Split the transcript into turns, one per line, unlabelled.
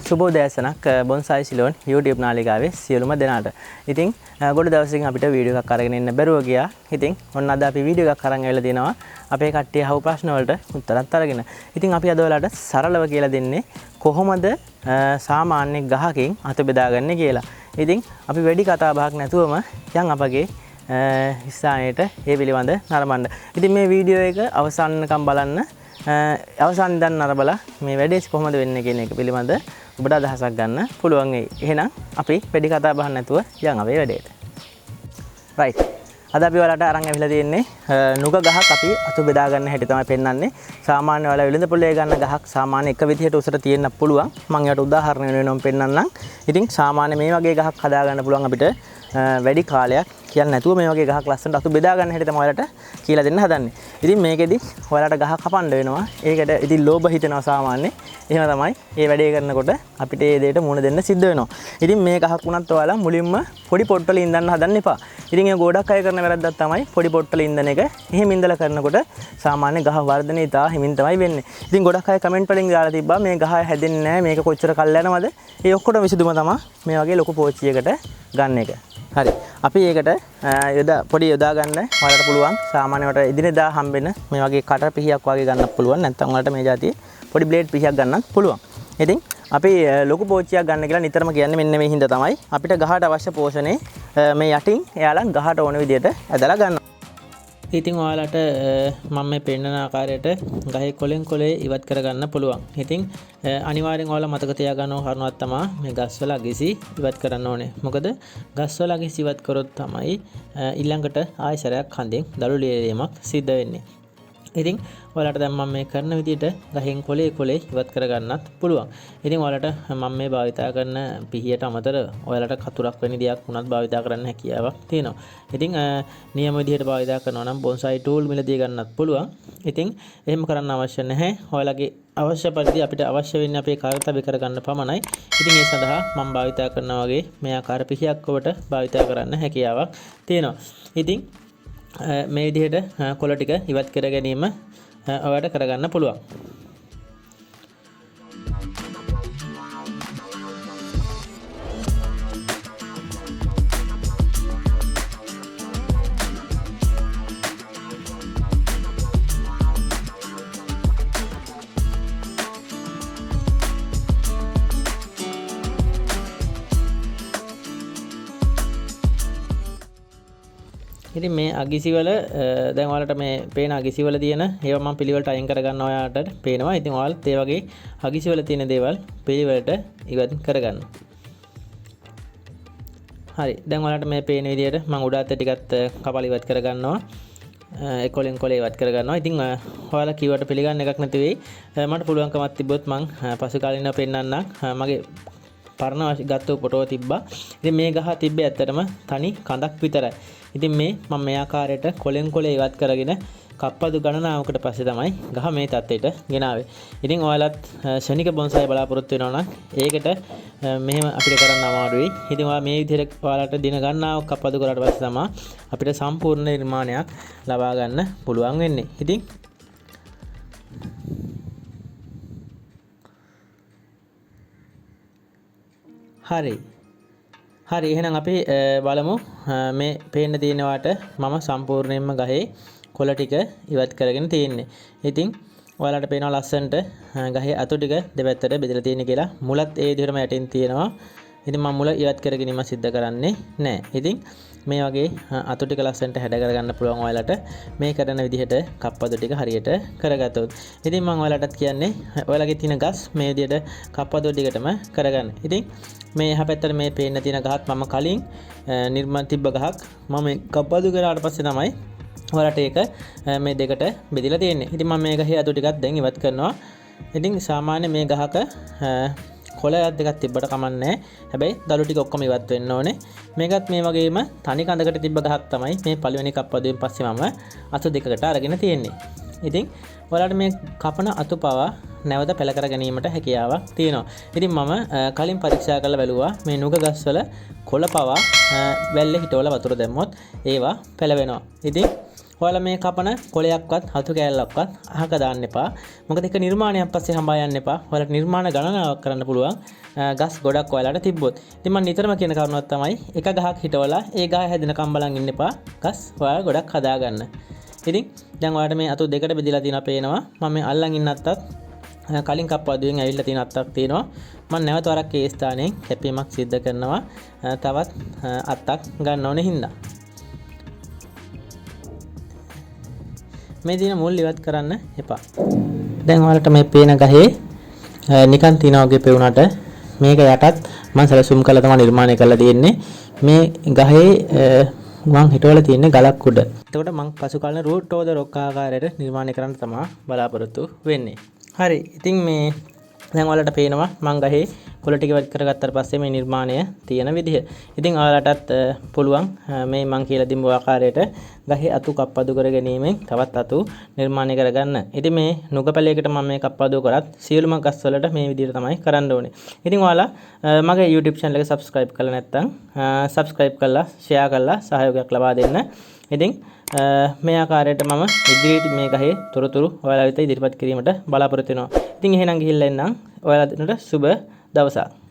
සුබෝදෑසනක් බොන්සයි Ceylon YouTube නාලිකාවේ සියලුම දෙනාට. ඉතින් ගොඩ දවසකින් අපිට වීඩියෝ එකක් අරගෙන ඉන්න බැරුව ගියා. ඉතින් ඔන්න අද අපි වීඩියෝ එකක් අරන් ඇවිල්ලා දිනවා අපේ කට්ටිය අහපු ප්‍රශ්න වලට උත්තරත් අරගෙන. ඉතින් අපි අද ඔයාලට සරලව කියලා දෙන්නේ කොහොමද සාමාන්‍ය ගහකින් අත බෙදාගන්නේ කියලා. ඉතින් අපි වැඩි කතා බහක් නැතුවම යන් අපගේ ස්ථානයට ඒ පිළිබඳ නරඹන්න. ඉතින් මේ වීඩියෝ එක අවසානකම් බලන්න. අවසන් ඉඳන් නරඹලා මේ වැඩේ කොහොමද වෙන්නේ කියන එක පිළිබඳ ඔබට අදහසක් ගන්න පුළුවන් වෙයි. එහෙනම් අපි වැඩි කතා බහ නැතුව යන් අපේ වැඩේට. රයිට්. අද අපි ඔයාලට අරන් ඇවිල්ලා තියෙන්නේ නුග ගහක් අපි අතු බෙදා ගන්න හැටි තමයි පෙන්වන්නේ. සාමාන්‍ය ඔයාලා විලඳ පොලේ ගන්න ගහක් සාමාන්‍ය එක විදිහට උසට තියෙන්න පුළුවන්. මම යාට උදාහරණ වෙනම පෙන්වන්නම්. ඉතින් සාමාන්‍ය මේ වගේ ගහක් හදා ගන්න පුළුවන් අපිට වැඩි කාලයක් කියන්නේ නැතුව මේ වගේ ගහක් ලස්සනට අතු බෙදා ගන්න හැටි තමයි ඔයාලට කියලා දෙන්න හදන්නේ. ඉතින් මේකෙදි ඔයාලට ගහ කපන්න වෙනවා. ඒකට ඉතින් ලෝභ හිතෙනවා සාමාන්‍ය. එහෙම තමයි මේ වැඩේ කරනකොට අපිට මේ දෙයට මුණ දෙන්න සිද්ධ වෙනවා. ඉතින් මේ ගහක් වුණත් ඔයාලා මුලින්ම පොඩි පොට්ටවල ඉඳන් හදන්න එපා. ඉතින් ඒ ගොඩක් අය කරන වැරද්දක් තමයි පොඩි පොට්ටවල ඉඳන එක. එහෙම ඉඳලා කරනකොට සාමාන්‍ය ගහ වර්ධනය ඉතා හිමින් තමයි වෙන්නේ. ඉතින් ගොඩක් අය කමෙන්ට් වලින් දාලා තිබ්බා මේ ගහ හැදෙන්නේ නැහැ. මේක කොච්චර කල් යනවද? ඒ ඔක්කොම විසඳුම තමයි මේ වගේ ලොකු පෝච්චියකට ගන්න එක. හරි. අපි ඒකට පොඩි යොදා ගන්න ඔයාලට පුළුවන්. සාමාන්‍යවට එදිනෙදා හම්බෙන මේ වගේ කටර පිහියක් වගේ ගන්නත් පුළුවන්. නැත්නම් ඔයාලට මේ જાතියේ පොඩි බ්ලේඩ් පිහියක් ගන්නත් පුළුවන්. ඉතින් අපි ලොකු පෝච්චියක් ගන්න කියලා නිතරම කියන්නේ මෙන්න මේ හින්දා තමයි. අපිට ගහට අවශ්‍ය පෝෂණේ මේ යටින් එයාලා ගහට ඕන විදිහට ඇදලා ගන්නවා. ඉතින් ඔයාලට මම මේ පෙන්නන ආකාරයට ගහේ කොලෙන් කොලේ ඉවත් කරගන්න පුළුවන්. ඉතින් අනිවාර්යෙන් ඔයාලා මතක තියාගන්න ඕන කාරණාවක් තමයි මේ ගස්වල අගිසි ඉවත් කරන්න ඕනේ. මොකද ගස්වල අගිසි ඉවත් කරොත් තමයි ඊළඟට ආයෙසරයක් හඳෙන් දළු ලියීමක් සිද්ධ වෙන්නේ. ඉතින් ඔයාලට දැන් මම මේ කරන විදිහට ගහෙන් කොලේ කොලේ ඉවත් කරගන්නත් පුළුවන්. ඉතින් ඔයාලට මම මේ භාවිතා කරන පිහියට අමතර ඔයාලට කතුරක් වෙන දෙයක් උනත් භාවිතා කරන්න හැකියාවක් තියෙනවා. ඉතින් නියම විදිහට භාවිතා කරනවා නම් බොන්සයි ටූල් මිලදී ගන්නත් පුළුවන්. ඉතින් එහෙම කරන්න අවශ්‍ය නැහැ. ඔයාලගේ අවශ්‍ය පරිදි අපිට අවශ්‍ය වෙන්නේ අපේ කාර්යතබ්බ කරගන්න පමණයි. ඉතින් ඒ සඳහා මම භාවිතා කරනා වගේ මේ ආකාර පිහියක් ඔබට භාවිතා කරන්න හැකියාවක් තියෙනවා. ඉතින් මේ විදිහට කොළ ටික ඉවත් කර ගැනීම ඔයාලට කරගන්න පුළුවන්. ඉතින් මේ අගිසිවල දැන් ඔයාලට මේ පේන අගිසිවල තියෙන ඒවා මම පිළිවෙලට අයින් කරගන්න ඔයාලට පේනවා. ඉතින් ඔයාලත් ඒ වගේ අගිසිවල තියෙන දේවල් පිළිවෙලට ඉවත් කරගන්න. හරි. දැන් ඔයාලට මේ පේන විදිහට මම උඩ අත ටිකත් කපලා ඉවත් කරගන්නවා. ඒ කොලෙන් කොලේ ඉවත් කරගන්නවා. ඉතින් ඔයාලා කිව්වට පිළිගන්න එකක් නැති වෙයි. මට පුළුවන්කමක් තිබ්බොත් මම පසු කාලිනව පෙන්නන්නම්. මගේ පරණ ගත්ත ෆොටෝ තිබ්බා. ඉතින් මේ ගහ තිබ්බේ ඇත්තටම තනි කඳක් විතරයි. ඉතින් මම මේ ආකාරයට කොලෙන් කොලේ ඉවත් කරගෙන කප්පදු ගණනාවකට පස්සේ තමයි ගහ මේ තත්ත්වයට ගෙනාවේ. ඉතින් ඔයාලත් ශනික බොන්සයි බලාපොරොත්තු වෙනවා නම් ඒකට මෙහෙම අපිට කරන්න අමාරුයි. ඉතින් ඔයාලා මේ විදිහට ඔයාලට දින ගණනාවක් කප්පදු කරාට පස්සේ තමයි අපිට සම්පූර්ණ නිර්මාණයක් ලබා ගන්න පුළුවන් වෙන්නේ. ඉතින් හරි එහෙනම් අපි බලමු මේ පේන්න තියෙනවාට මම සම්පූර්ණයෙන්ම ගහේ කොළ ටික ඉවත් කරගෙන තියෙන්නේ. ඉතින් ඔයාලට පේනවා ලස්සනට ගහේ අතු ටික දෙපැත්තට බෙදලා තියෙන කියලා. මුලත් ඒ විදිහටම යටින් තියෙනවා. ඉතින් මම මුල ඉවත් කරගෙනම සිද්ධ කරන්නේ නැහැ. ඉතින් මේ වගේ අතු ටික ලස්සනට හැඩ කරගන්න පුළුවන් ඔයාලට මේ කරන විදිහට කප්පදු ටික හරියට කරගත්තොත්. ඉතින් මම ඔයාලටත් කියන්නේ ඔයාලගේ තියෙන ගස් මේ විදිහට කප්පදු ටිකටම කරගන්න. ඉතින් මේ එහා පැත්තට මේ පේන්න තියෙන ගහත් මම කලින් නිර්මාණ තිබ්බ ගහක් මම කප්පදු කරාට පස්සේ තමයි ඔයාලට ඒක මේ දෙකට බෙදලා තියෙන්නේ. ඉතින් මම මේ ගහේ අතු ටිකක් දැන් ඉවත් කරනවා. ඉතින් සාමාන්‍ය මේ ගහක කොළයක් දෙකක් තිබ්බට කමන්නේ. හැබැයි දළු ටික ඔක්කොම ඉවත් වෙන්න ඕනේ. මේකත් මේ වගේම තනි කඳකට තිබ්බ ගහක් තමයි මේ පළවෙනි කප්පදුවෙන් පස්සේ මම අතු දෙකකට අරගෙන තියෙන්නේ. ඉතින් ඔයාලට මේ කපන අතු පවා නැවත පැල කර ගැනීමට හැකියාවක් තියෙනවා. ඉතින් මම කලින් පරීක්ෂා කරලා බැලුවා මේ නුග ගස්වල කොළ පවා වැල්ලේ හිටවල වතුර දැම්මොත් ඒවා පැලවෙනවා. ඉතින් ඔයාලා මේ කපන කොළයක්වත් අතු කෑල්ලක්වත් අහක දාන්න එපා. මොකද ඒක නිර්මාණයක් පස්සේ හඹා යන්න එපා. ඔයාලට නිර්මාණ ගණනාවක් කරන්න පුළුවන් ගස් ගොඩක් ඔයාලට තිබ්බොත්. ඉතින් මම නිතරම කියන කාරණාවක් තමයි එක ගහක් හිටවලා ඒ ගහ හැදෙනකම් බලන් ඉන්න එපා. ගස් ඔයාලා ගොඩක් හදාගන්න. ඉතින් දැන් ඔයාලට මේ අතු දෙකට බෙදලා තියෙනවා පේනවා. මම මේ අල්ලන් ඉන්න අත්තත් කලින් කප්පදුවෙන් ඇවිල්ලා තියෙන අත්තක් තියෙනවා. මම නැවත වරක් ඒ ස්ථානයෙන් කැපීමක් සිද්ධ කරනවා. තවත් අත්තක් ගන්න ඕනේ හින්දා. මේ දින මුල් ඉවත් කරන්න එපා. දැන් ඔයාලට මේ පේන ගහේ නිකන් තියනා වගේ පෙවුනට මේක යටත් මම සැලසුම් කරලා තමයි නිර්මාණය කරලා තියෙන්නේ. මේ ගහේ මම හිටවලා තියෙන්නේ ගලක් උඩ. එතකොට මම පසු කාලේ රූට් ඕව ද රොක් ආකාරයට නිර්මාණය කරන්න තමයි බලාපොරොත්තු වෙන්නේ. හරි. ඉතින් මේ දැන් ඔයාලට පේනවා මම ගහේ කොළ ටික ඉවත් කරගත්තාට පස්සේ මේ නිර්මාණය තියෙන විදිහ. ඉතින් ඔයාලටත් පුළුවන් මේ මම කියලා දීපු ආකාරයට ගහේ අතු කප්පදු කර ගැනීමෙන් තවත් අතු නිර්මාණය කරගන්න. ඉතින් මේ නුගපැලයකට මම මේ කප්පදු කරත් සියලුම ගස් වලට මේ විදිහට තමයි කරන්න ඕනේ. ඉතින් ඔයාලා මගේ YouTube channel එක subscribe කරලා නැත්නම් subscribe කරලා share කරලා සහයෝගයක් ලබා දෙන්න. ඉතින් මේ ආකාරයට මම ඉදිරියට මේ ගහේ තොරතුරු ඔයාලා වෙත ඉදිරිපත් කිරීමට බලාපොරොත්තු වෙනවා. ඉතින් එහෙනම් ගිහිල්ලා එන්නම්. ඔයාලා දෙන්නට සුබ දවසක්.